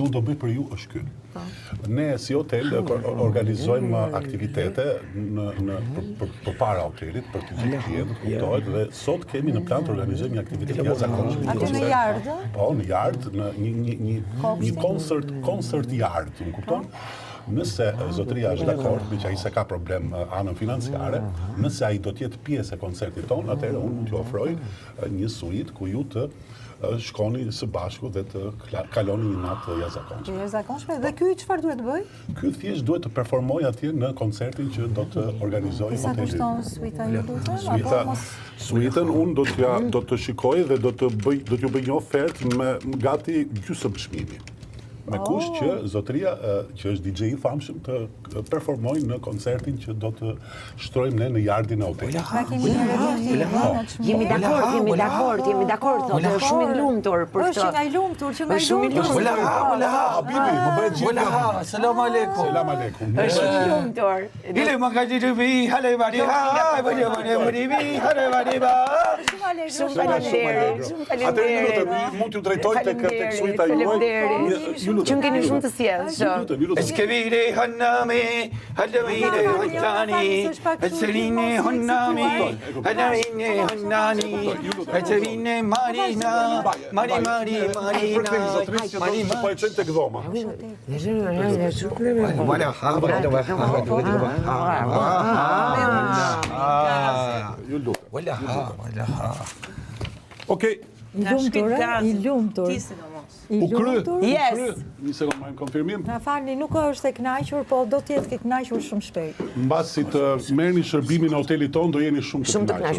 unë do bëj për ju është ky. Ne si hotel organizojmë aktivitete përpara hotelit për të gjithë klientët, kuptohet, dhe sot kemi në plan të organizojmë një aktivitet jashtëzakonshëm. Atë në Yard? Po, në Yard, në një koncert Yard, më kupton? Nëse zotëria është dakord, me që ai se ka problem anën financiare, nëse ai do të jetë pjesë e koncertit tonë, atëherë unë mund t'ju ofroj një suite ku ju të shkoni së bashku dhe të kaloni një natë jashtëzakonshme. Jashtëzakonshme. Dhe ky çfarë duhet bëj? Ky thjesht duhet të performoj atje në koncertin që do të organizojë Sa hoteli. kushton suita ju lutem? Suitën unë do të shikoj dhe do t'ju bëj një ofertë me gati gjysmë çmimi. Me kush që zotëria që është DJ i famshëm të performojë në koncertin që do të shtrojmë ne në Yardin e hotelit. Jemi dakord, thotë, është shumë i lumtur për Është nga i lumtur, që nga i lumtur. Habibi, më bëhet gjithë. Selam aleikum. Selam aleikum. Është i lumtur. Ile magajibi, hale bari, Shumë faleminderit. Atëherë mund t'ju drejtoj tek suita juaj. Që keni shumë të sjellshëm. Eskevire hannami, halavire hannani, eserine hannami, halavine hannani, eserine marina, marina. Po e çojmë tek dhoma. Okej. I lumtur. U kry? Yes. Një sekond marrim konfirmim. Na falni, nuk është e kënaqur, po do të jetë e kënaqur shumë shpejt. Mbasi të merrni shërbimin e hotelit tonë, do jeni shumë të kënaqur.